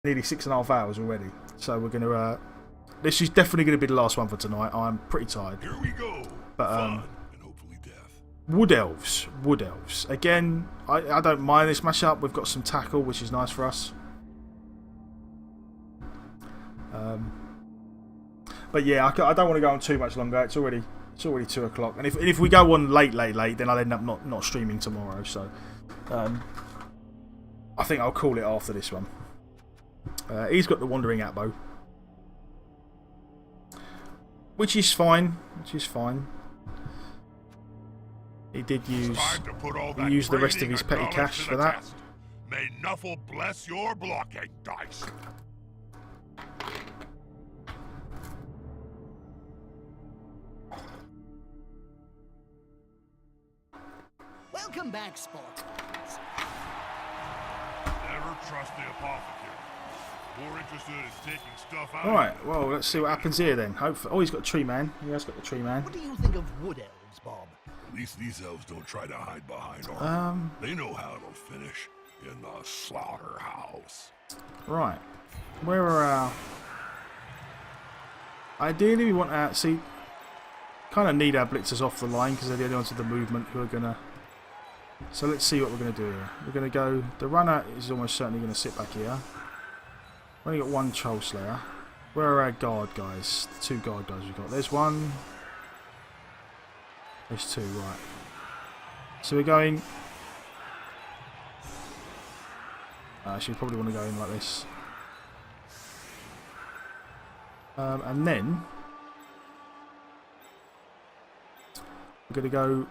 nearly 6.5 hours already. So we're going to... this is definitely going to be the last one for tonight. I'm pretty tired. Here we go. But, Fun and hopefully death. Wood Elves. Wood Elves. Again, I don't mind this mashup. We've got some tackle, which is nice for us. But yeah, I don't want to go on too much longer. It's already 2 o'clock. And if we go on late, then I'll end up not streaming tomorrow. So I think I'll call it after this one. He's got the Wandering Atbo, which is fine. He did use the rest of his petty cash for that. May Nuffle bless your blocking dice. Welcome back, Spartans. Never trust the apothecary. More interested in taking stuff out. Alright, well, let's see what happens here then. Hopefully, oh, he's got a tree man. He has got the tree man. What do you think of wood elves, Bob? At least these elves don't try to hide behind armor. They know how it'll finish in the slaughterhouse. Right. Where are our... Ideally, we want our... See, kind of need our blitzers off the line because they're the only ones with the movement who are going to... So let's see what we're going to do here. We're going to go... The runner is almost certainly going to sit back here. We've only got one Troll Slayer. Where are our guard guys? The 2 guard guys we've got. There's one. There's 2, right. So we're going... Actually, we probably want to go in like this. And then... We're going to go...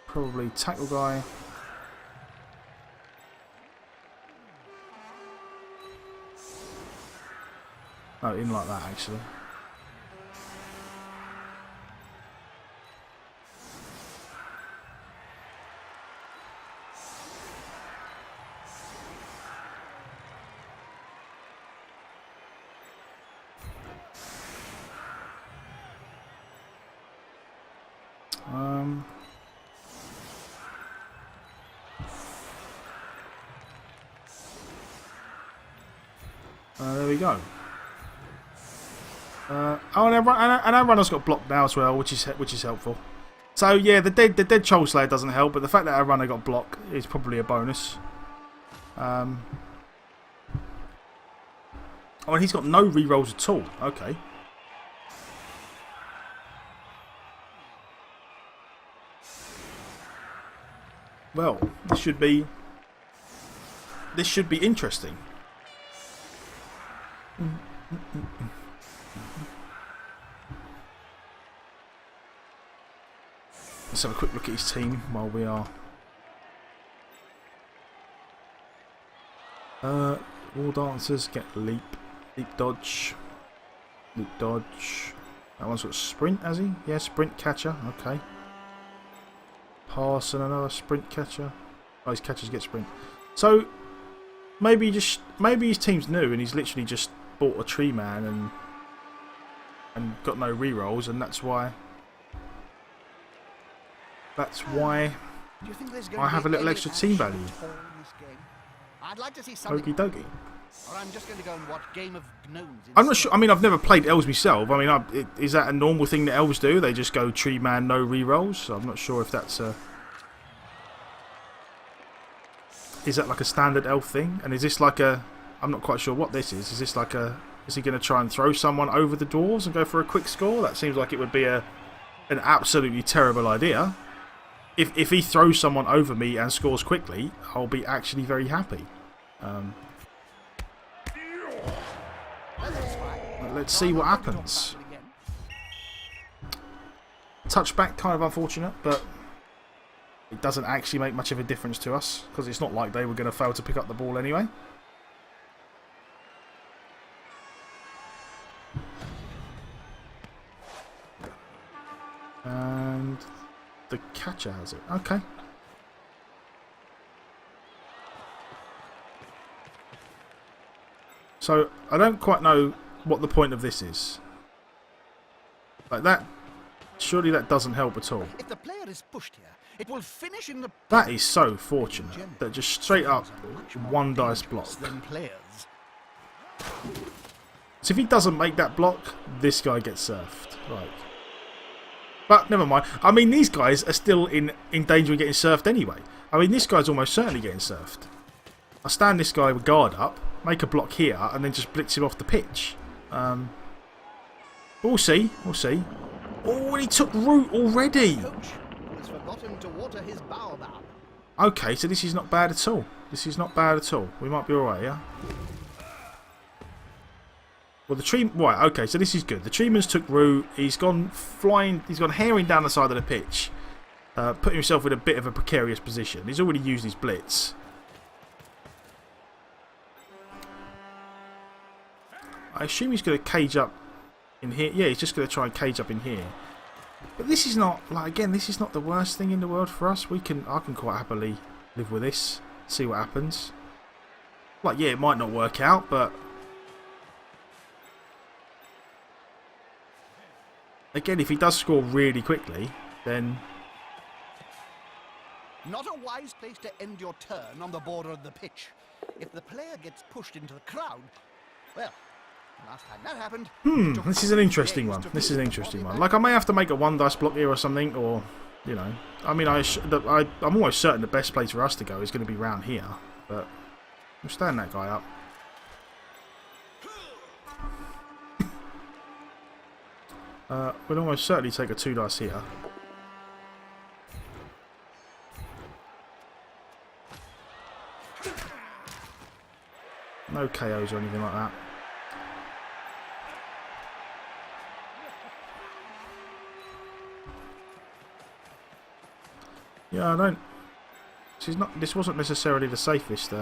Probably tackle guy. Oh, in like that actually. There we go. Oh, and our runner's got blocked now as well, which is helpful. So yeah, the dead Troll Slayer doesn't help, but the fact that our runner got blocked is probably a bonus. Oh, and he's got no rerolls at all. Okay. Well, this should be interesting. Let's have a quick look at his team while we are. War Dancers get leap dodge. That one's got sprint, has he? Yeah, sprint catcher. Okay. Pass and another sprint catcher. Oh, his catchers get sprint. So maybe his team's new and he's literally just bought a tree man and got no rerolls, and that's why I have a little extra team value. I'd like to see something. Okie dokie. Or I'm just going to go and watch Game of Gnomes. I'm not sure. I mean, I've never played elves myself. I mean, is that a normal thing that elves do? They just go tree man, no rerolls. I'm not sure if that's a. Is that like a standard elf thing? And is this like a? I'm not quite sure what this is. Is this like a? Is he going to try and throw someone over the dwarves and go for a quick score? That seems like it would be an absolutely terrible idea. If he throws someone over me and scores quickly, I'll be actually very happy. Let's see what happens. Touchback, kind of unfortunate, but it doesn't actually make much of a difference to us because it's not like they were going to fail to pick up the ball anyway. And the catcher has it. Okay. So I don't quite know what the point of this is. Like that Surely that doesn't help at all. If the player is pushed here, it will finish in the That is so fortunate. That just straight up one dice block. than players. So if he doesn't make that block, this guy gets surfed. Like, but never mind. I mean, these guys are still in danger of getting surfed anyway. I mean, this guy's almost certainly getting surfed. I stand this guy with guard up, make a block here, and then just blitz him off the pitch. We'll see. We'll see. Oh, and he took root already. Coach has forgotten to water his baobab. Okay, so this is not bad at all. This is not bad at all. We might be alright, yeah? Well, the tree... Right, okay, so this is good. The treeman's took root. He's gone flying... He's gone herring down the side of the pitch. Putting himself in a bit of a precarious position. He's already used his blitz. I assume he's going to cage up in here. Yeah, he's just going to try and cage up in here. But this is not, like, again, this is not the worst thing in the world for us. I can quite happily live with this. See what happens. Like, yeah, it might not work out, but again, if he does score really quickly, then Not a wise place to end your turn on the border of the pitch. If the player gets pushed into the crowd, well, last time that happened... this is an interesting one. This is an interesting one. Like, I may have to make a one dice block here or something, or, you know. I mean, I'm almost certain the best place for us to go is going to be round here, but we'll stand that guy up. We'll almost certainly take a 2 dice here. No KOs or anything like that. Yeah, I don't... This wasn't necessarily the safest.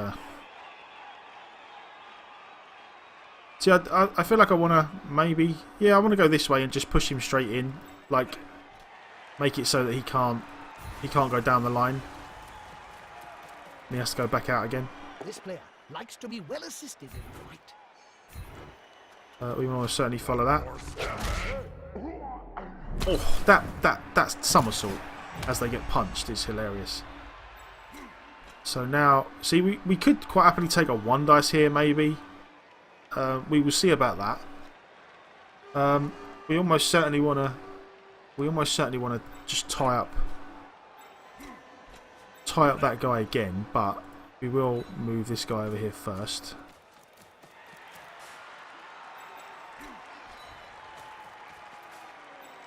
See, I feel like I want to maybe... Yeah, I want to go this way and just push him straight in. Like, make it so that he can't go down the line. He has to go back out again. This player likes to be well assisted in fight. We will certainly follow that. Oh, that somersault as they get punched is hilarious. So now, see, we could quite happily take a 1 dice here, maybe. We will see about that. We almost certainly want to. We almost certainly want to just tie up that guy again, but we will move this guy over here first.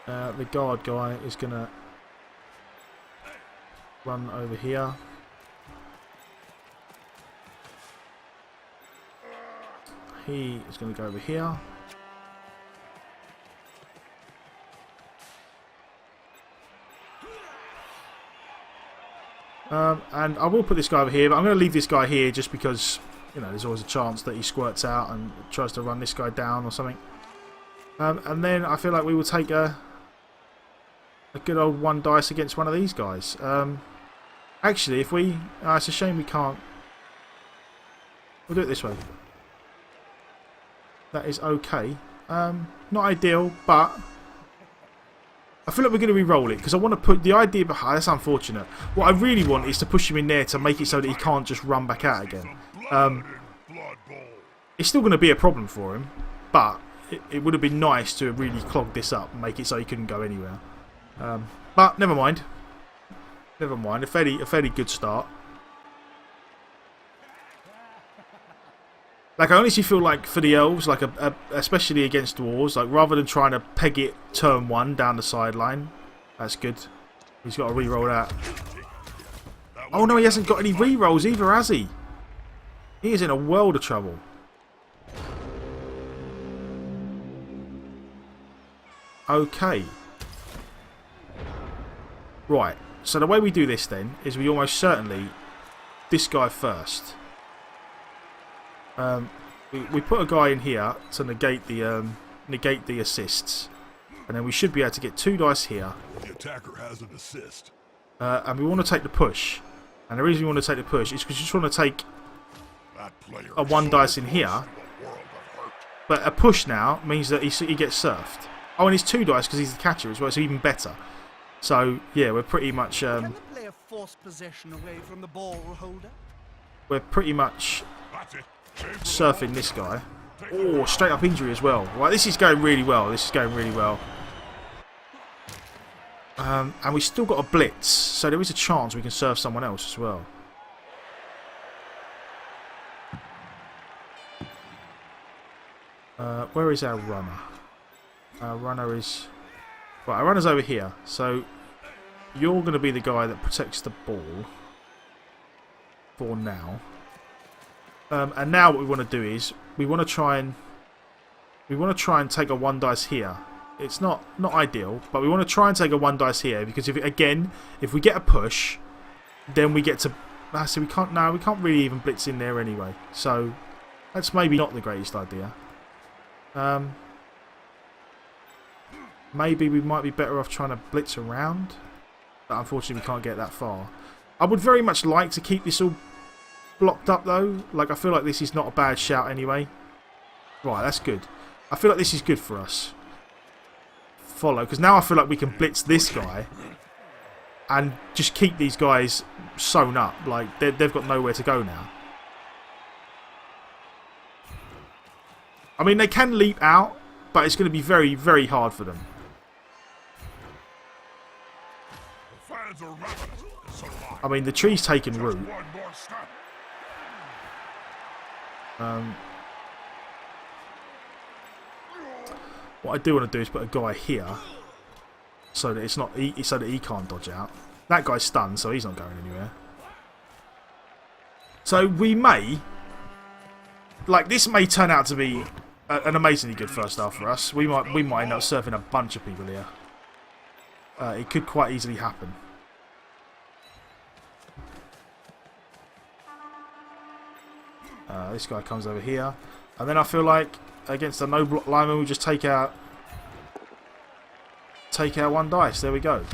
The guard guy is going to run over here. He is going to go over here. And I will put this guy over here, but I'm going to leave this guy here just because, you know, there's always a chance that he squirts out and tries to run this guy down or something. And then I feel like we will take a good old 1 dice against one of these guys. Actually, if we... it's a shame we can't... We'll do it this way. That is okay. Not ideal, but I feel like we're going to re-roll it because I want to put the idea behind. That's unfortunate. What I really want is to push him in there to make it so that he can't just run back out again. It's still going to be a problem for him, but it would have been nice to really clog this up and make it so he couldn't go anywhere. But never mind. Never mind. A fairly good start. Like, I honestly feel like for the elves, like especially against dwarves, like rather than trying to peg it turn 1 down the sideline, that's good. He's got to re-roll that. Oh no, he hasn't got any re-rolls either, has he? He is in a world of trouble. Okay. Right. So the way we do this then is we almost certainly this guy first. We put a guy in here to negate the assists, and then we should be able to get 2 dice here. The attacker has an assist. And we want to take the push. And the reason we want to take the push is because you just want to take a 1 dice in here. But a push now means that he gets surfed. Oh, and he's 2 dice because he's the catcher as well, so even better. So, yeah, we're pretty much... Can the player force possession away from the ball holder? we're pretty much surfing this guy. Oh, straight up injury as well. Right, this is going really well. This is going really well. And we've still got a blitz, so there is a chance we can serve someone else as well. Where is our runner? Our runner is... Right, our runner's over here. So, you're going to be the guy that protects the ball. For now. And now what we want to do is, we want to try and take a 1 dice here. It's not ideal, but we want to try and take a 1 dice here, because if we get a push, then we get to... So we can't really even blitz in there anyway. So, that's maybe not the greatest idea. Maybe we might be better off trying to blitz around, but unfortunately we can't get that far. I would very much like to keep this all blocked up though. Like, I feel like this is not a bad shout anyway. Right, that's good. I feel like this is good for us. Follow, because now I feel like we can blitz this guy and just keep these guys sewn up. Like, they've got nowhere to go now. I mean, they can leap out, but it's going to be very, very hard for them. I mean, the tree's taking root. What I do want to do is put a guy here, so that it's not so that he can't dodge out. That guy's stunned, so he's not going anywhere. So we may, like, this may turn out to be an amazingly good first half for us. We might end up surfing a bunch of people here. It could quite easily happen. This guy comes over here, and then I feel like against a no block lineman we just take out 1 dice. There we go.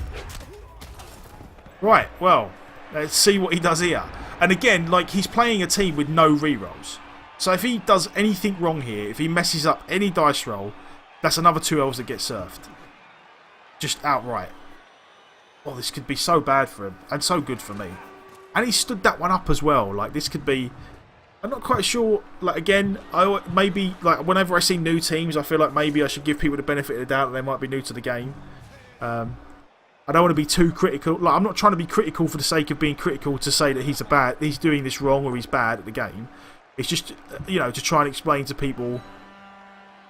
Right, well, let's see what he does here. And again, like, he's playing a team with no rerolls. So if he does anything wrong here, if he messes up any dice roll, that's another 2 elves that get surfed. Just outright. Oh, this could be so bad for him, and so good for me. And he stood that one up as well. Like, this could be... I'm not quite sure. Like, again, maybe, like, whenever I see new teams, I feel like maybe I should give people the benefit of the doubt that they might be new to the game. I don't want to be too critical. Like, I'm not trying to be critical for the sake of being critical to say that he's doing this wrong or he's bad at the game. It's just, you know, to try and explain to people,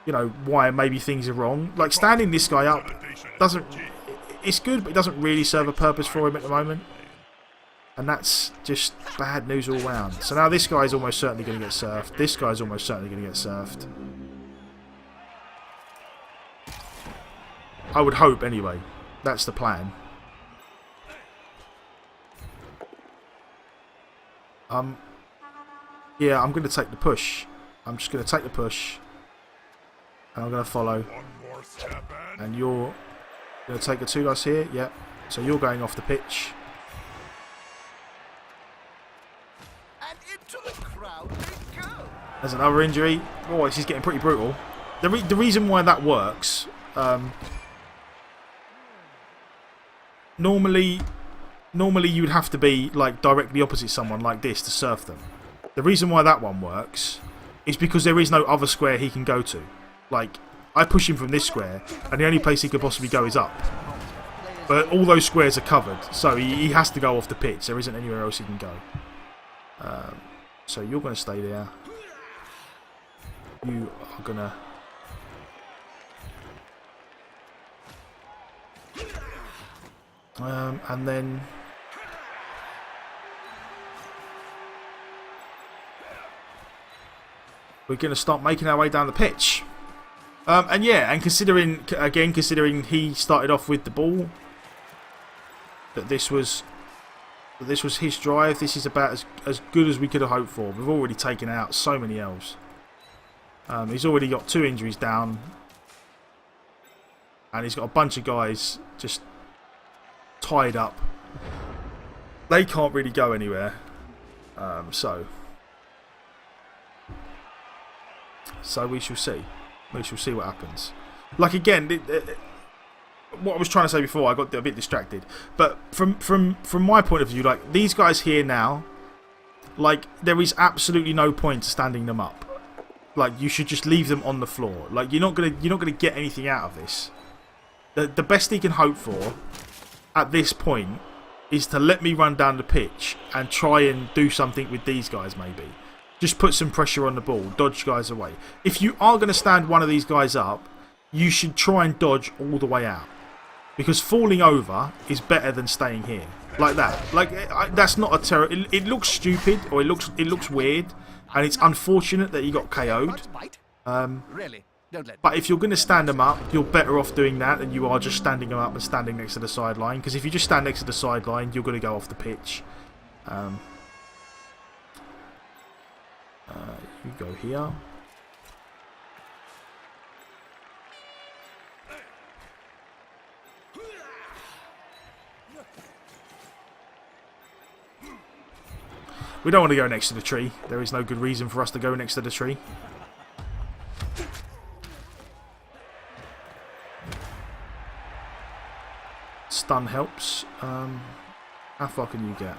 you know, why maybe things are wrong. Like, standing this guy up doesn't... It's good, but it doesn't really serve a purpose for him at the moment. And that's just bad news all round. So now this guy's almost certainly going to get surfed. This guy's almost certainly going to get surfed. I would hope, anyway. That's the plan. Yeah, I'm going to take the push. I'm just going to take the push. And I'm going to follow. And you're going to take the 2 dice here. Yep. So you're going off the pitch. And into the crowd they go. There's another injury. Oh, this is getting pretty brutal. The reason why that works... Normally you would have to be, like, directly opposite someone like this to surf them. The reason why that one works is because there is no other square he can go to. Like, I push him from this square, and the only place he could possibly go is up. But all those squares are covered, so he has to go off the pitch. There isn't anywhere else he can go. So you're going to stay there. You are going to... and then... we're going to start making our way down the pitch. And yeah, and considering he started off with the ball, that this was his drive, this is about as good as we could have hoped for. We've already taken out so many elves. He's already got 2 injuries down. And he's got a bunch of guys just tied up. They can't really go anywhere. So we shall see. We shall see what happens. Like again, what I was trying to say before, I got a bit distracted. But from my point of view, like these guys here now, like there is absolutely no point to standing them up. Like you should just leave them on the floor. Like you're not gonna get anything out of this. The best he can hope for at this point is to let me run down the pitch and try and do something with these guys maybe. Just put some pressure on the ball, dodge guys away. If you are going to stand one of these guys up, you should try and dodge all the way out. Because falling over is better than staying here. Like that. Like, that's not a terror. It looks stupid, or it looks weird, and it's unfortunate that he got KO'd. But if you're going to stand them up, you're better off doing that than you are just standing them up and standing next to the sideline. Because if you just stand next to the sideline, you're going to go off the pitch. You go here. We don't want to go next to the tree. There is no good reason for us to go next to the tree. Stun helps. How far can you get?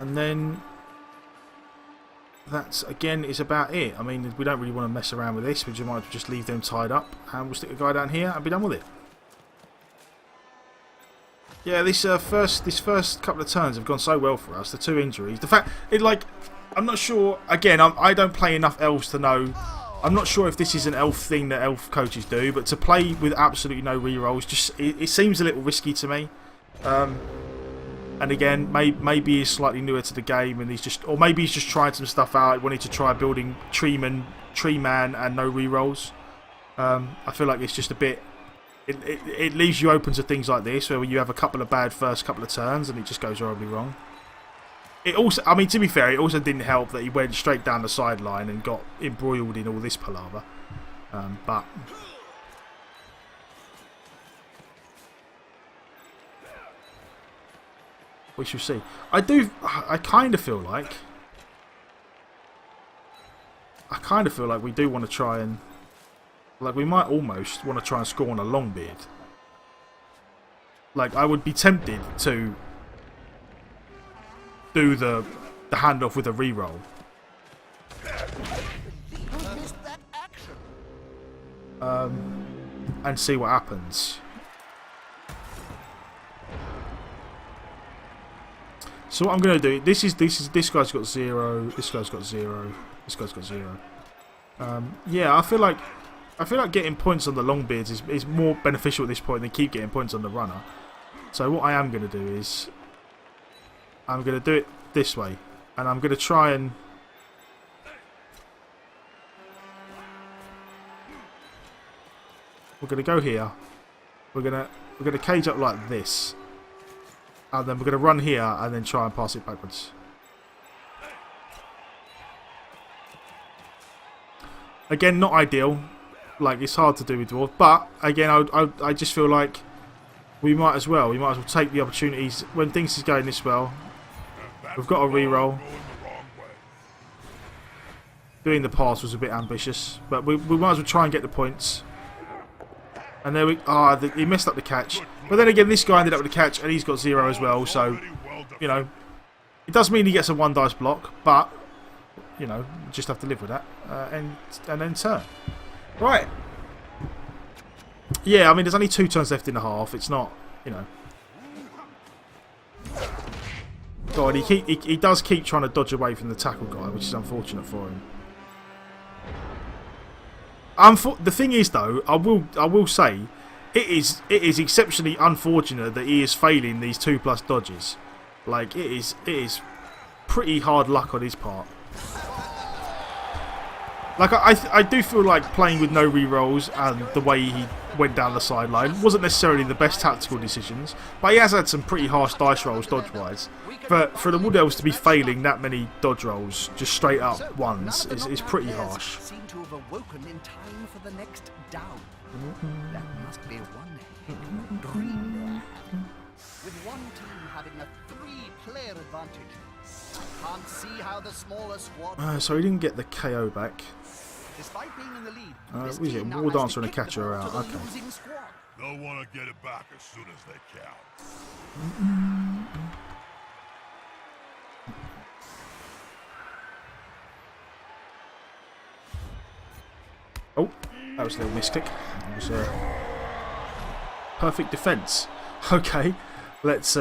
And then that again is about it. I mean, we don't really want to mess around with this. We might just leave them tied up, and we'll stick a guy down here and be done with it. Yeah, this first couple of turns have gone so well for us. The 2 injuries, the fact I'm not sure. Again, I don't play enough elves to know. I'm not sure if this is an elf thing that elf coaches do, but to play with absolutely no rerolls, it seems a little risky to me. And again, maybe he's slightly newer to the game, and or maybe he's just trying some stuff out. He wanted to try building tree man, and no rerolls. I feel like it's just a bit. It leaves you open to things like this, where you have a couple of bad first couple of turns, and it just goes horribly wrong. It also, I mean, to be fair, it also didn't help that he went straight down the sideline and got embroiled in all this palaver. But. We shall see. I kind of feel like we do want to try and, like, we might almost want to try and score on a Longbeard. Like, I would be tempted to do the handoff with a reroll. And see what happens. So what I'm going to do, this guy's got 0, this guy's got 0, this guy's got 0. Yeah, I feel like getting points on the Longbeards is more beneficial at this point than keep getting points on the runner. So what I am going to do is, I'm going to do it this way, and I'm going to try and we're going to go here. We're going to cage up like this. And then we're going to run here and then try and pass it backwards. Again, not ideal. Like, it's hard to do with Dwarf. But, again, I just feel like we might as well take the opportunities when things is going this well. We've got a reroll. Doing the pass was a bit ambitious. But we might as well try and get the points. And there he messed up the catch. But then again, this guy ended up with the catch, and he's got 0 as well. So, you know, it does mean he gets a 1 dice block, but you know, you just have to live with that, and then turn. Right. Yeah, I mean, there's only 2 turns left in the half. It's not, you know. God, he does keep trying to dodge away from the tackle guy, which is unfortunate for him. The thing is, though, I will say, it is exceptionally unfortunate that he is failing these 2+ dodges. Like, it is pretty hard luck on his part. Like, I do feel like playing with no rerolls and the way he went down the sideline wasn't necessarily the best tactical decisions, but he has had some pretty harsh dice rolls dodge-wise. But for the Wood Elves to be failing that many dodge rolls, just straight up ones, is pretty harsh. Seem to have awoken in time for the next down. That must be one heck of a dream. with one team having a 3-player advantage. I can't see how the smaller squad... So he didn't get the KO back. Despite being in the lead, Was this it team now War has Dancer to and a kick the catcher ball are to out? the Okay. losing squad. They'll want to get it back as soon as they can. Oh, that was a little misclick. That was perfect defence. Okay, let's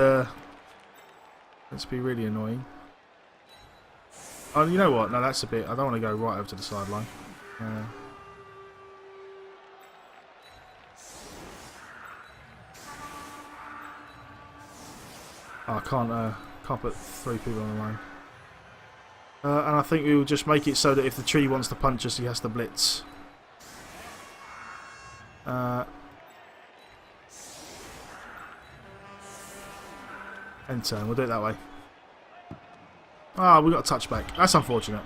be really annoying. Oh, you know what? No, that's a bit. I don't want to go right over to the sideline. I can't put 3 people on the line. And I think we will just make it so that if the tree wants to punch us, he has to blitz. End turn. We'll do it that way. Ah, we got a touchback. That's unfortunate.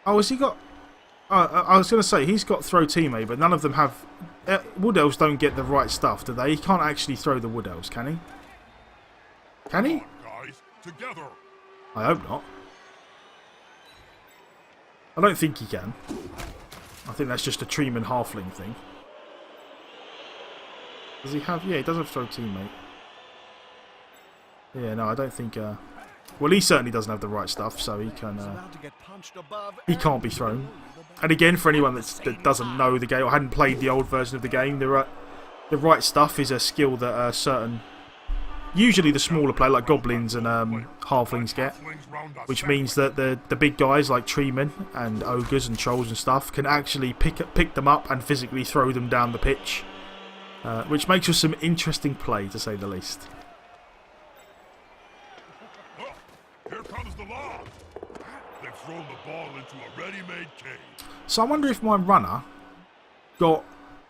Oh, has he got... I was going to say, he's got throw teammate, but none of them have... Wood Elves don't get the right stuff, do they? He can't actually throw the Wood Elves, can he? Can he? Come on, guys, together. I hope not. I don't think he can. I think that's just a Treeman Halfling thing. Does he have... Yeah, he does have throw teammate. Yeah, no, I don't think... Well, he certainly doesn't have the right stuff, so he can... he can't be thrown. And again, for anyone that doesn't know the game or hadn't played the old version of the game, the right stuff is a skill that certain... Usually the smaller player, like goblins and halflings get, which means that the big guys like treemen and ogres and trolls and stuff can actually pick them up and physically throw them down the pitch, which makes for some interesting play, to say the least. Here comes the log. They've thrown the ball into a ready-made cage. So I wonder if my runner got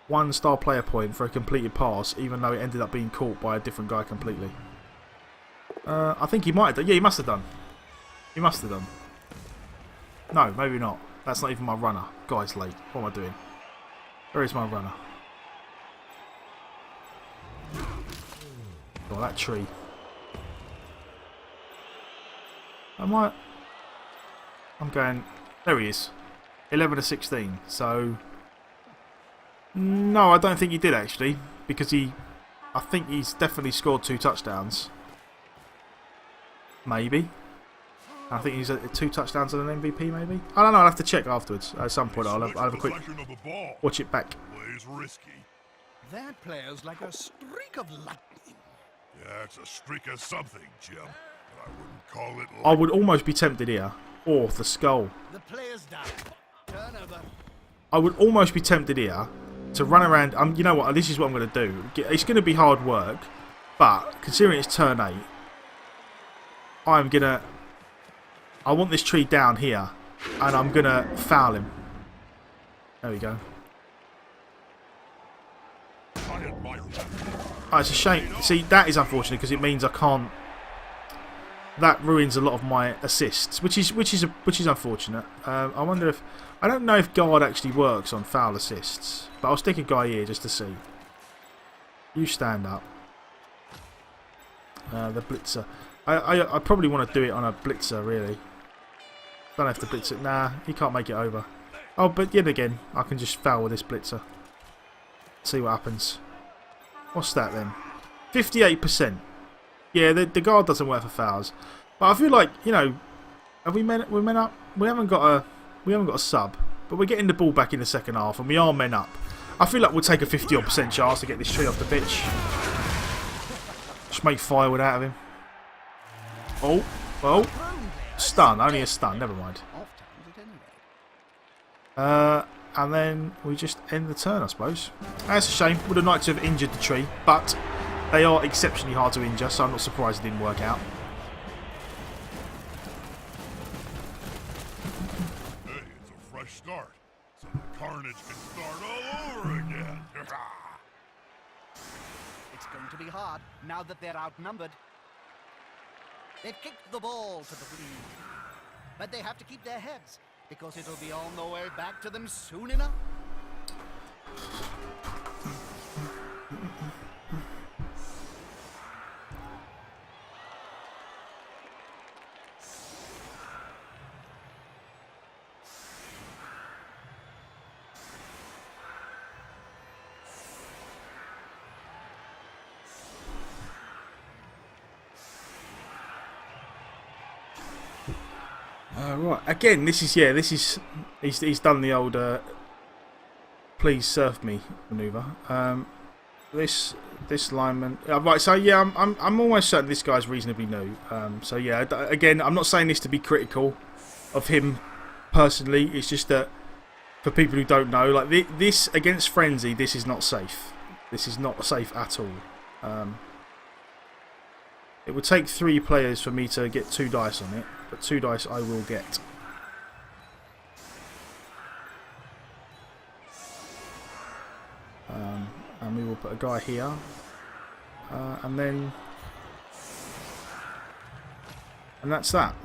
1-star player point for a completed pass, even though it ended up being caught by a different guy completely. I think he might have done. Yeah, he must have done. He must have done. No, maybe not. That's not even my runner. Guy's late. What am I doing? Where is my runner? Oh, that tree. I'm going... There he is. 11 to 16. So... No, I don't think he did actually, because I think he's definitely scored 2 touchdowns. Maybe. I think he's at 2 touchdowns and an MVP. Maybe. I don't know. I'll have to check afterwards. At some point, I'll have a quick watch it back. Plays risky. That player's like a streak of lightning. Yeah, it's a streak of something, Jim. But I wouldn't call it. I would almost be tempted here, or the skull. The player's down. Turnover. I would almost be tempted here to run around. You know what? This is what I'm going to do. It's going to be hard work, but considering it's turn 8, I'm going to... I want this tree down here, and I'm going to foul him. There we go. Oh, it's a shame. See, that is unfortunate because it means I can't... That ruins a lot of my assists, which is unfortunate. I wonder if... I don't know if guard actually works on foul assists, but I'll stick a guy here just to see. You stand up. The blitzer. I probably want to do it on a blitzer, really. Don't have to blitz it. Nah, he can't make it over. Oh, but yet again, I can just foul with this blitzer. See what happens. What's that then? 58%. Yeah, the guard doesn't work for fouls. But I feel like, you know, have we men up? We haven't got a sub, but we're getting the ball back in the second half, and we are men up. I feel like we'll take a 50-odd% chance to get this tree off the pitch. Just make firewood out of him. Oh, well, stun. Only a stun. Never mind. And then we just end the turn, I suppose. That's a shame. Would have liked to have injured the tree, but they are exceptionally hard to injure, so I'm not surprised it didn't work out. Hey, it's a fresh start, so the carnage can start all over again. It's going to be hard now that they're outnumbered. They've kicked the ball to the green, but they have to keep their heads, because it'll be on the way back to them soon enough. Right, again, this is he's done the old please surf me maneuver. This lineman, right? So yeah, I'm almost certain this guy's reasonably new. So yeah, again, I'm not saying this to be critical of him personally. It's just that for people who don't know, like this against Frenzy, this is not safe. This is not safe at all. It would take 3 players for me to get 2 dice on it, but 2 dice I will get. And we will put a guy here, and that's that.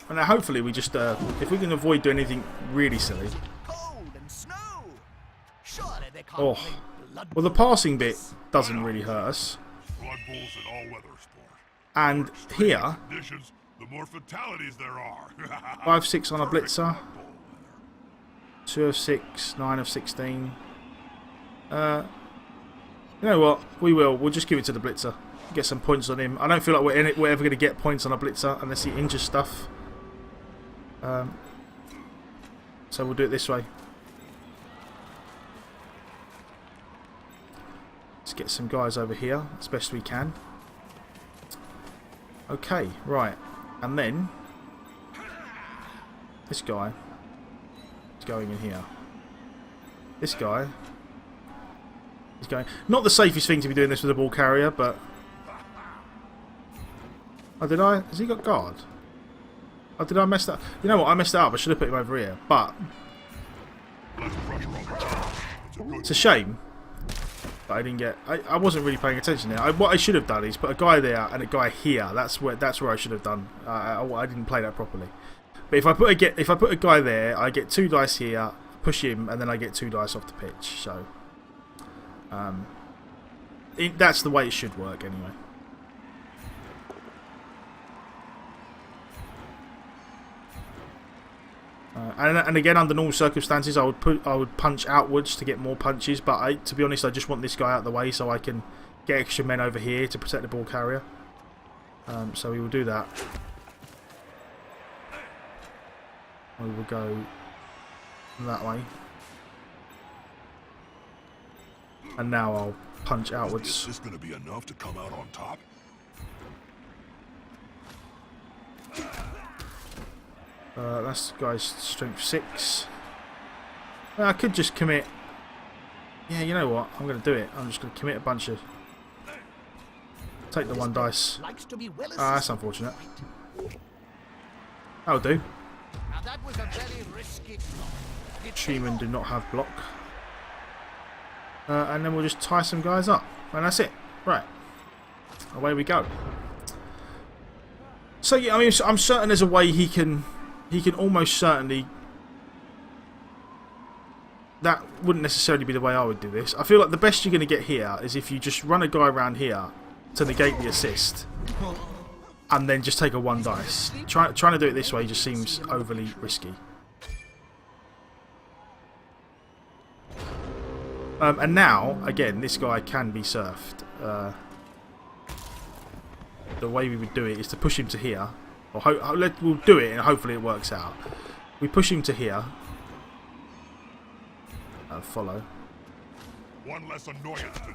And now hopefully we just, if we can avoid doing anything really silly. Cold and snow. Surely they can't Oh, make blood well, the passing bit doesn't really hurt us. Blood Bowl's an all-weather sport. And here, Conditions, the more fatalities there are. 5-6 on a blitzer, 2 of 6, 9 of 16. You know what? We'll just give it to the blitzer. Get some points on him. I don't feel like we're ever going to get points on a blitzer unless he injures stuff. So we'll do it this way. Let's get some guys over here as best we can. Okay, right. And then this guy is going in here. This guy is going... Not the safest thing to be doing this with a ball carrier, but... Oh, did I? Has he got guard? Oh, did I mess that up? You know what? I messed that up. I should have put him over here. But... It's a shame that I didn't get... I wasn't really paying attention there. What I should have done is put a guy there and a guy here. That's where I should have done. I didn't play that properly. But if I put a guy there, I get 2 dice here, push him, and then I get 2 dice off the pitch. So... that's the way it should work anyway. And again, under normal circumstances, I would punch outwards to get more punches. But to be honest, I just want this guy out of the way so I can get extra men over here to protect the ball carrier. So we will do that. We will go that way. And now I'll punch outwards. Is this going to be enough to come out on top? That's guy's strength 6. I could just commit. Yeah, you know what? I'm going to do it. I'm just going to commit a bunch of. Take the 1 dice. That's unfortunate. That'll do. Now that was a very risky block. Schumann do not have block. And then we'll just tie some guys up. And that's it. Right. Away we go. So yeah, I mean, I'm certain there's a way he can almost certainly... That wouldn't necessarily be the way I would do this. I feel like the best you're going to get here is if you just run a guy around here to negate the assist. And then just take a 1 dice. Trying to do it this way just seems overly risky. And now, again, this guy can be surfed. The way we would do it is to push him to here. Or we'll do it and hopefully it works out. We push him to here. And follow. One less annoyance to deal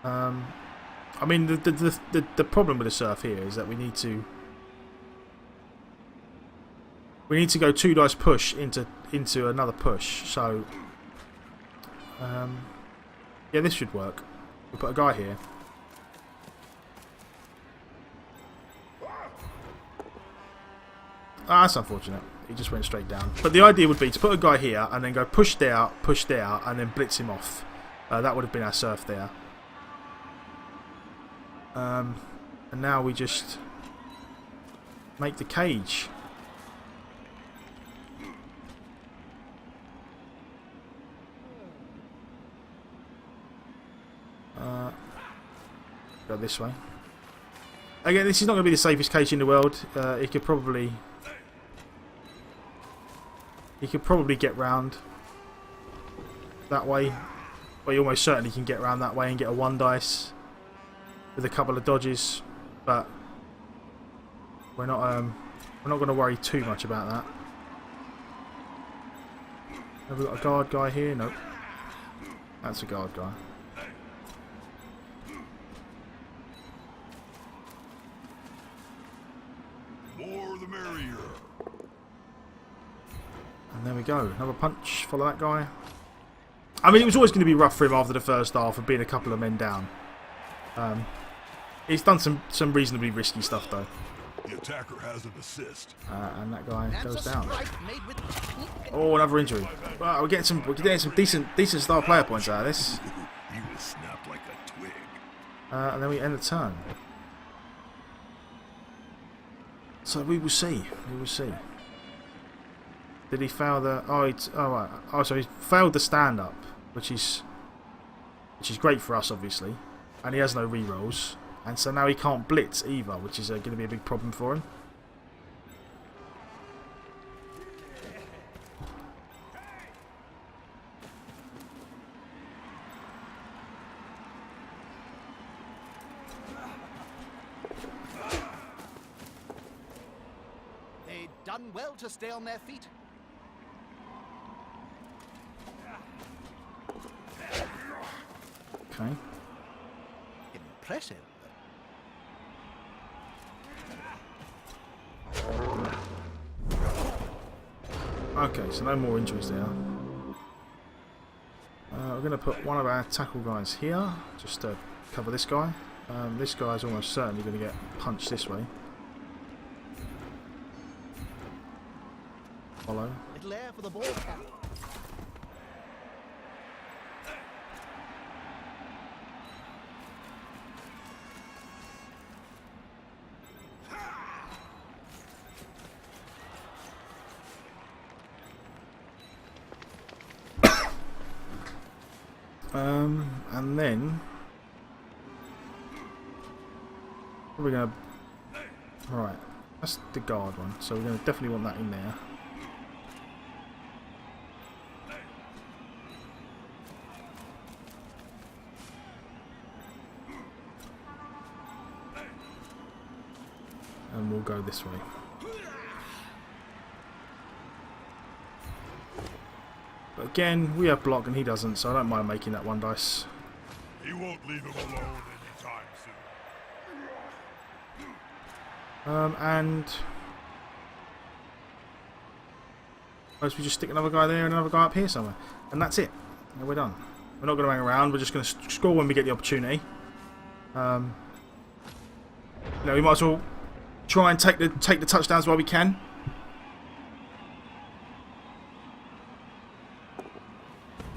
with. I mean, the problem with the surf here is that we need to go 2 dice push into another push. So, yeah, this should work. We'll put a guy here. Ah, that's unfortunate. He just went straight down. But the idea would be to put a guy here and then go push there, and then blitz him off. That would have been our surf there. And now we just make the cage. Go this way. Again, this is not going to be the safest cage in the world. He could probably get round that way. Well, he almost certainly can get round that way and get a 1 dice with a couple of dodges. but we're not going to worry too much about that. Have we got a guard guy here? Nope. That's a guard guy. More the merrier. And there we go. Another punch. Follow that guy. I mean, it was always going to be rough for him after the first half of being a couple of men down. He's done some reasonably risky stuff though. The attacker has an assist. And that guy That's goes a down. strike made with technique and Oh, another injury. Well, we're getting some decent star player points out of this. He was snapped like a twig. And then we end the turn. So we will see. We will see. Did he fail the? Oh, right. Oh, so he failed the stand up, which is great for us, obviously. And he has no rerolls, and so now he can't blitz either, which is going to be a big problem for him. they've done well to stay on their feet. Okay. Impressive. Okay, so no more injuries there. We're going to put one of our tackle guys here, just to cover this guy. This guy is almost certainly going to get punched this way. Follow. Little air for the ball cap. And then we're going to... Right, that's the guard one, so we're going to definitely want that in there. And we'll go this way. But again, we have block and he doesn't, so I don't mind making that one dice. He won't leave him alone anytime soon. And suppose we just stick another guy there and another guy up here somewhere, and that's it. And we're done. We're not going to hang around. We're just going to score when we get the opportunity. You know, we might as well try and take the touchdowns while we can.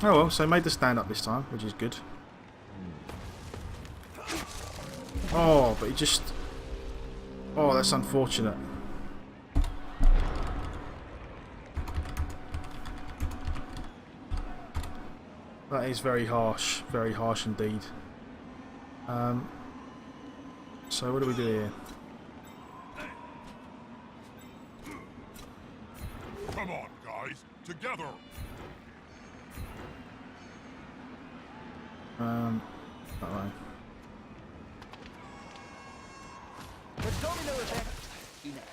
Oh well, so made the stand up this time, which is good. Oh, but he just... Oh, that's unfortunate. That is very harsh indeed. So what do we do here? Come on, guys, together. Alright. The domino effect in action.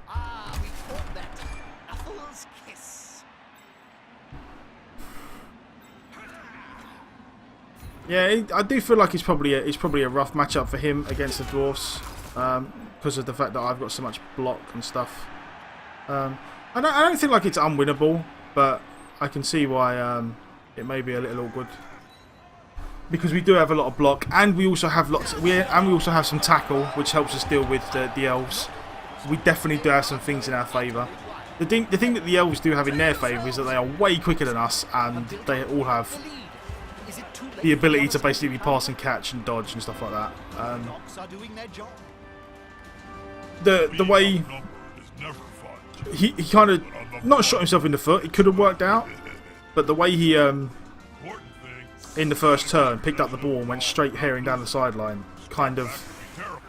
Ah, we caught that. Knuckles kiss. Yeah, I do feel like it's probably a rough matchup for him against the Dwarfs, because of the fact that I've got so much block and stuff. I don't think like it's unwinnable, but I can see why it may be a little awkward, because we do have a lot of block, and we also have we also have some tackle, which helps us deal with the elves. We definitely do have some things in our favour. The thing that the elves do have in their favour is that they are way quicker than us, and they all have the ability to basically pass and catch and dodge and stuff like that. Knocks are doing their job. The way Number is never fun. he kind of not shot himself in the foot, it could have worked out, but the way he Important thing. in the first turn picked up the ball and went straight herring down the sideline kind of Terrible.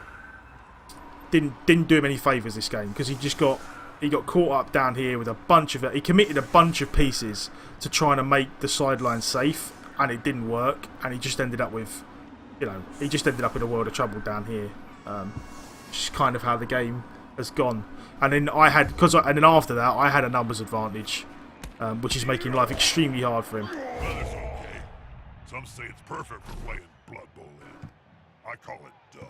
didn't do him any favours this game, because he he got caught up down here with a bunch of it. He committed a bunch of pieces to trying to make the sideline safe, and it didn't work. And he just ended up with, you know, he just ended up in a world of trouble down here. Which is kind of how the game has gone. And then and then after that, I had a numbers advantage, which is making life extremely hard for him. Well, it's okay. Some say it's perfect for playing Blood Bowl in. I call it dull.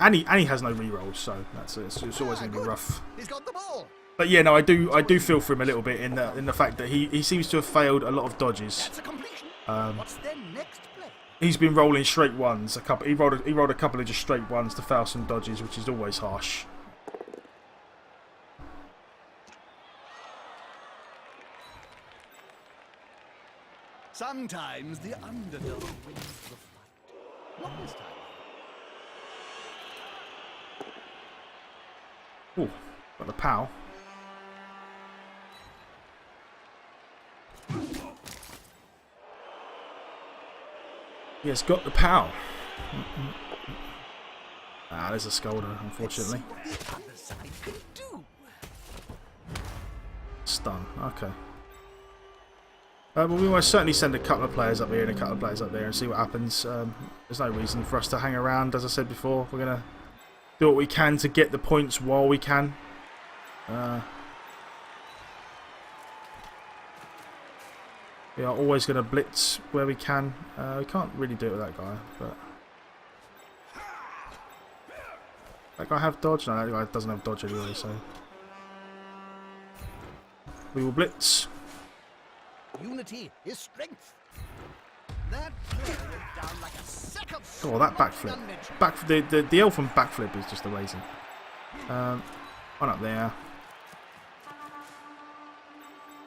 And he has no rerolls, so it's always going to be rough. He's got the ball. But yeah, no, I do feel for him a little bit in the fact that he seems to have failed a lot of dodges. That's a completion. What's their next play? He's been rolling straight ones. He rolled a couple of just straight ones to fail some dodges, which is always harsh. Sometimes the underdog wins the fight. Not this time. Ooh, got the pow. He has got the pow. Ah, there's a scolder, unfortunately. Let's see what the other side can do. Stun, okay. Well, we will certainly send a couple of players up here and a couple of players up there and see what happens. There's no reason for us to hang around, as I said before. We're going to do what we can to get the points while we can. We are always going to blitz where we can. We can't really do it with that guy, but... That guy have dodge? No, that guy doesn't have dodge anyway, so... We will blitz. Unity is strength. That player went down like a sack of Oh, that backflip. The elf on backflip is just amazing. One up there.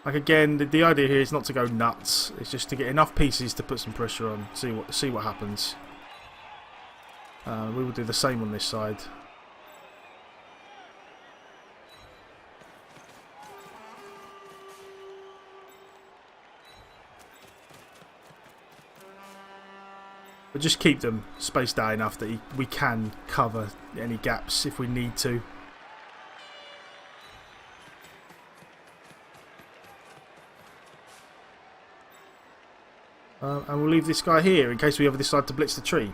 Like again, the idea here is not to go nuts. It's just to get enough pieces to put some pressure on. See what happens. We will do the same on this side. But just keep them spaced out enough that we can cover any gaps if we need to. And we'll leave this guy here in case we ever decide to blitz the tree.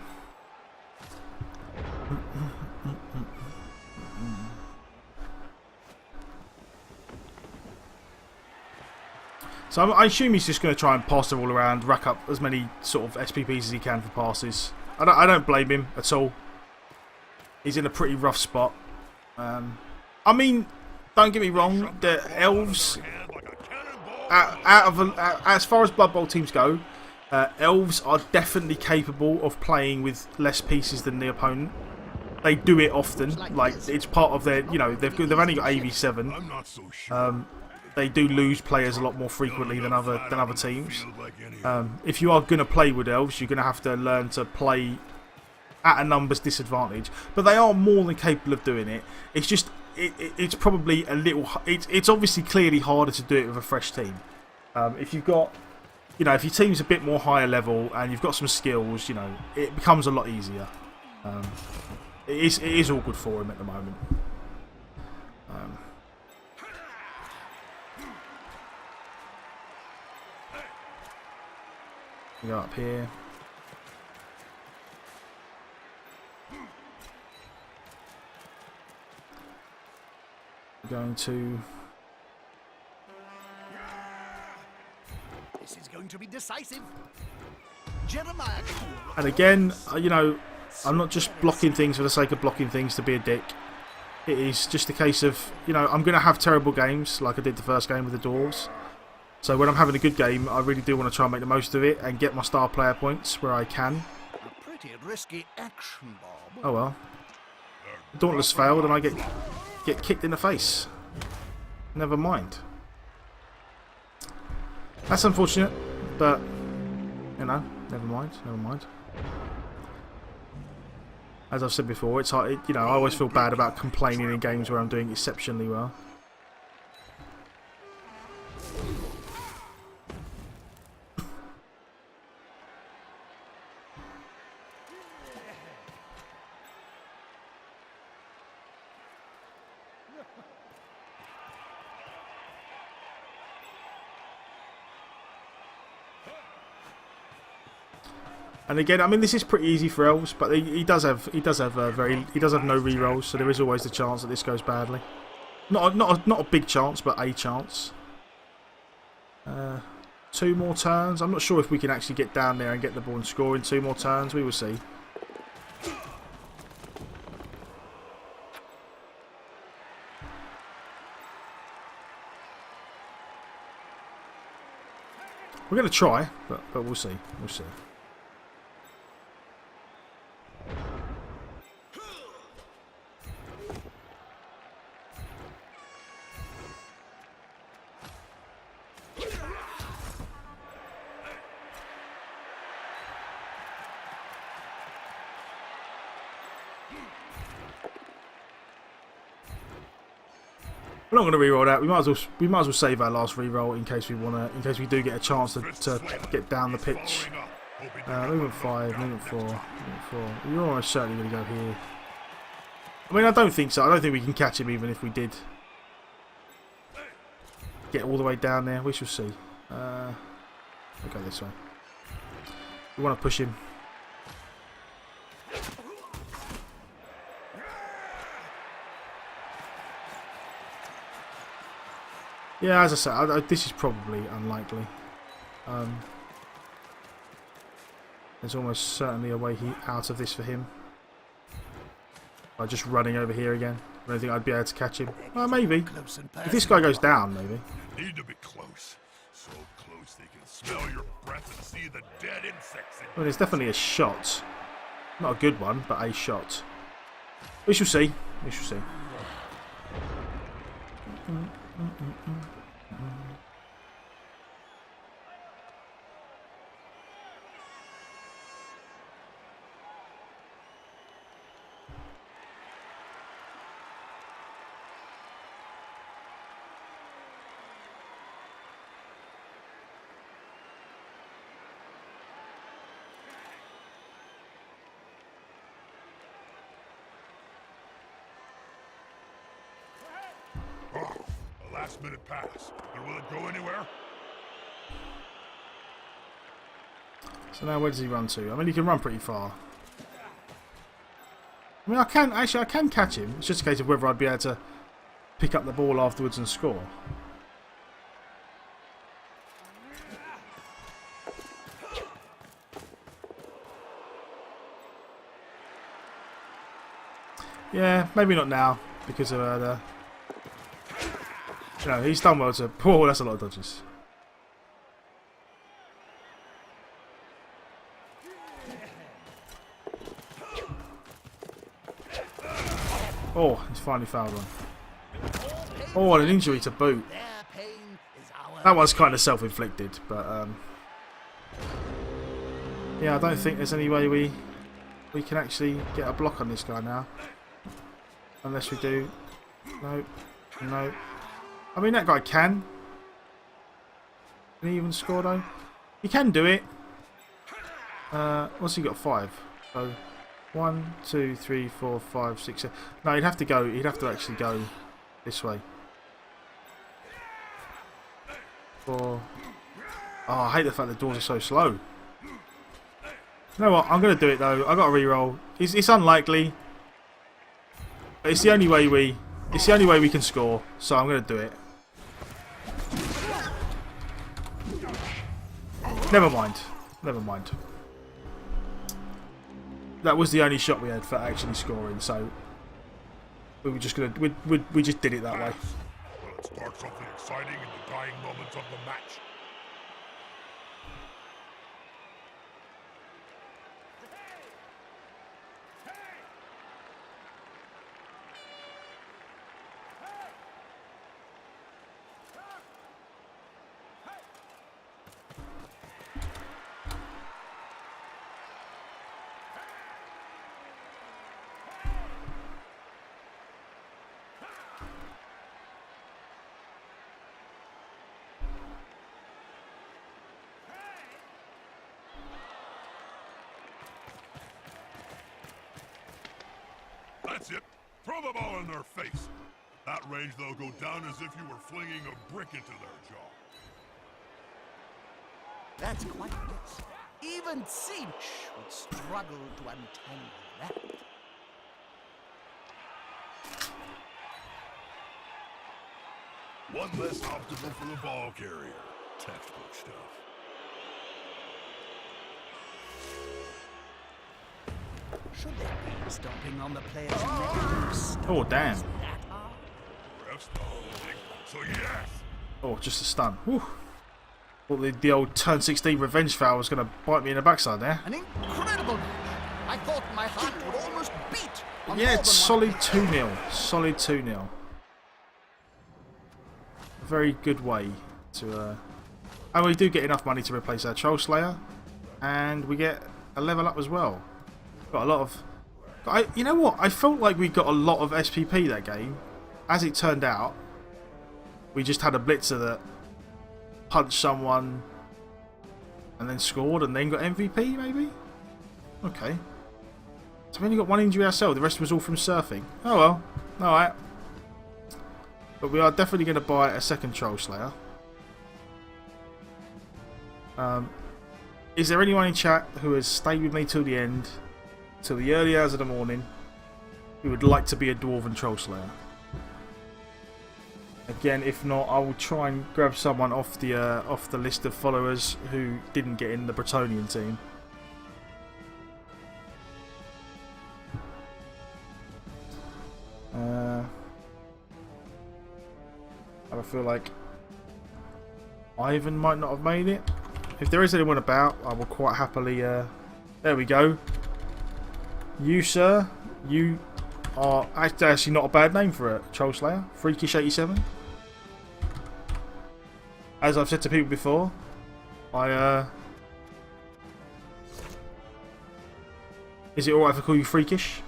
So I assume he's just going to try and pass the ball around, rack up as many sort of SPPs as he can for passes. I don't blame him at all. He's in a pretty rough spot. I mean, don't get me wrong, the elves, as far as Blood Bowl teams go, elves are definitely capable of playing with less pieces than the opponent. They do it often, like it's part of their, you know, they've only got AV7. I'm not so sure. They do lose players a lot more frequently than other teams. If you are going to play with elves, you're going to have to learn to play at a numbers disadvantage. But they are more than capable of doing it. It's just it's probably a little. It's obviously clearly harder to do it with a fresh team. If you've got, you know, if your team's a bit more higher level and you've got some skills, you know, it becomes a lot easier. It is all good for him at the moment. We go up here. We're going to... This is going to be decisive. Jeremiah. And again, you know, I'm not just blocking things for the sake of blocking things to be a dick. It is just a case of, you know, I'm going to have terrible games like I did the first game with the Dwarves. So when I'm having a good game, I really do want to try and make the most of it and get my star player points where I can. A pretty risky action, Bob. Oh well. Dauntless failed and I get kicked in the face. Never mind. That's unfortunate, but, you know, never mind, never mind. As I've said before, it's hard, you know, I always feel bad about complaining in games where I'm doing exceptionally well. And again, I mean, this is pretty easy for elves, but he does have no rerolls, so there is always the chance that this goes badly. Not a big chance, but a chance. 2 more turns. I'm not sure if we can actually get down there and get the ball and score in 2 more turns. We will see. We're going to try, but we'll see. We'll see. We're not going to re-roll that. We might as well save our last re-roll in case we do get a chance to get down the pitch. Movement 5, movement 4, movement 4. You're almost certainly going to go here. I mean, I don't think so. I don't think we can catch him even if we did get all the way down there. We shall see. We'll go this way. We want to push him. Yeah, as I said, this is probably unlikely. There's almost certainly a way out of this for him. By just running over here again. I don't think I'd be able to catch him. Well, maybe. If this guy goes down, maybe. Need to be close. So close they can smell your breath and see the dead insects. Well, there's definitely a shot. Not a good one, but a shot. We shall see. We shall see. A last-minute pass. And will it go anywhere? So now where does he run to? I mean, he can run pretty far. I mean, I can catch him. It's just a case of whether I'd be able to pick up the ball afterwards and score. Yeah, maybe not now because of the. No, he's done well to. Oh, that's a lot of dodges. Oh, he's finally fouled one. Oh, and an injury to boot. That one's kind of self-inflicted, but yeah, I don't think there's any way we can actually get a block on this guy now, unless we do. No, no. I mean, that guy can. Can he even score though? He can do it. What's he got? 5. So 1, 2, 3, 4, 5, 6, 7. No, he'd have to go. He'd have to actually go this way. 4. Oh, I hate the fact the doors are so slow. You know what? I'm going to do it though. I got a re-roll. It's unlikely, but it's the only way we can score. So I'm going to do it. Never mind. Never mind. That was the only shot we had for actually scoring, so we were just gonna we just did it that way. Will it start something exciting in the dying moments of the match? That's it. Throw the ball in their face. That range, they'll go down as if you were flinging a brick into their jaw. That's quite a miss. Even Cinch would struggle to untangle that. One less obstacle for the ball carrier. Textbook stuff. Should they be stomping on the player's neck? Oh, damn. That hard? Ref's calling, so yes. Oh, just a stun. Whew. Thought the old turn 16 revenge foul was going to bite me in the backside there. An incredible match. I thought my heart would almost beat. On Yeah, more it's than one solid player. 2-0. Solid 2-0. A very good way to... And we do get enough money to replace our Troll Slayer. And we get a level up as well. Got a lot of... you know what? I felt like we got a lot of SPP that game. As it turned out, we just had a blitzer that punched someone and then scored and then got MVP, maybe? Okay. So we only got one injury ourselves. The rest was all from surfing. Oh well. Alright. But we are definitely going to buy a second Troll Slayer. Is there anyone in chat who has stayed with me till the end, till the early hours of the morning, who would like to be a Dwarven Troll Slayer? Again, if not, I will try and grab someone off the list of followers who didn't get in the Bretonian team. I feel like Ivan might not have made it. If there is anyone about, I will quite happily... there we go. You, sir, you are actually not a bad name for a Troll Slayer. Freakish87. As I've said to people before, is it alright if I call you Freakish?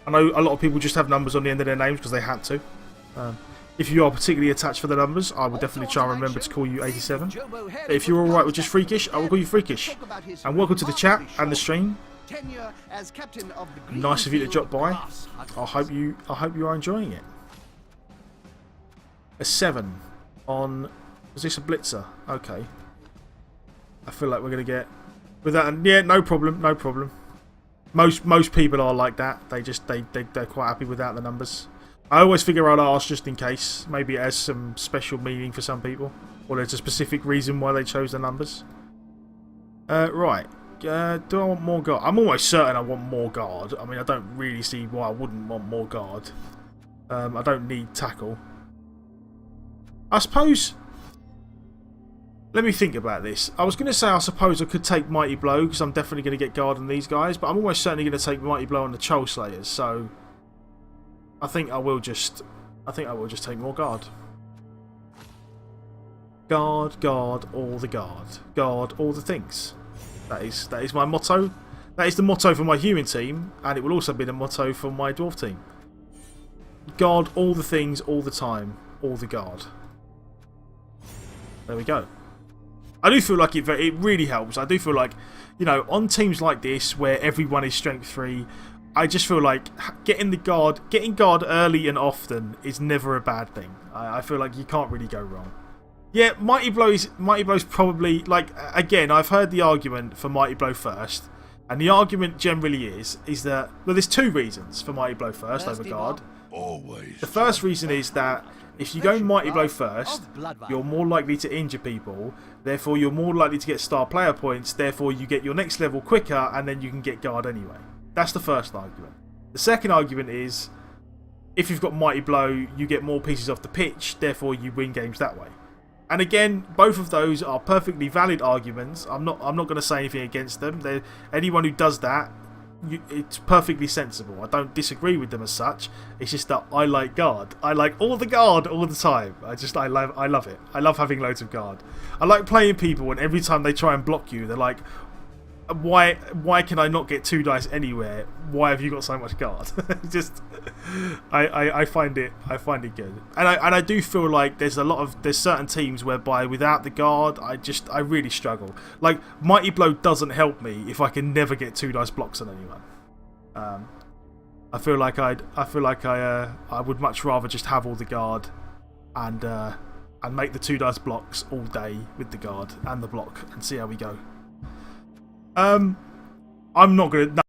I know a lot of people just have numbers on the end of their names because they had to. If you are particularly attached for the numbers, I will definitely try and remember to call you 87. But if you're alright with just Freakish, I will call you Freakish. And welcome to the chat and the stream. Nice of you to drop by. I hope you are enjoying it. A 7 on... Was this a blitzer? Okay. I feel like we're going to get... With that, yeah, no problem, no problem. Most people are like that. They're quite happy without the numbers. I always figure I'll ask just in case. Maybe it has some special meaning for some people. Or there's a specific reason why they chose the numbers. Right. Do I want more guard? I'm almost certain I want more guard. I mean, I don't really see why I wouldn't want more guard. I don't need tackle. I suppose... Let me think about this. I was going to say I suppose I could take Mighty Blow because I'm definitely going to get guard on these guys. But I'm almost certainly going to take Mighty Blow on the Troll Slayers. So... I think I will just take more guard. Guard, all the guard. Guard, all the things. That is my motto. That is the motto for my human team, and it will also be the motto for my dwarf team. Guard all the things, all the time, all the guard. There we go. I do feel like it really helps. I do feel like, you know, on teams like this where everyone is strength 3, I just feel like getting guard early and often is never a bad thing. I feel like you can't really go wrong. Yeah, Mighty Blow's probably, like, again, I've heard the argument for Mighty Blow first, and the argument generally is that, well, there's 2 reasons for Mighty Blow first over guard. Always. The first reason is that if you go Mighty Blow first, you're more likely to injure people, therefore you're more likely to get star player points, therefore you get your next level quicker, and then you can get guard anyway. That's the first argument. The second argument is, if you've got Mighty Blow, you get more pieces off the pitch, therefore you win games that way. And again, both of those are perfectly valid arguments. I'm not going to say anything against them. Anyone who does that, it's perfectly sensible. I don't disagree with them as such. It's just that I like guard. I like all the guard all the time. I love it. I love having loads of guard. I like playing people and every time they try and block you, they're like, why can I not get 2 dice anywhere? Why have you got so much guard? Just I find it good, and I do feel like there's certain teams whereby without the guard I really struggle. Like Mighty Blow doesn't help me if I can never get 2 dice blocks on anyone. I feel like I would much rather just have all the guard and make the 2 dice blocks all day with the guard and the block and see how we go. I'm not gonna.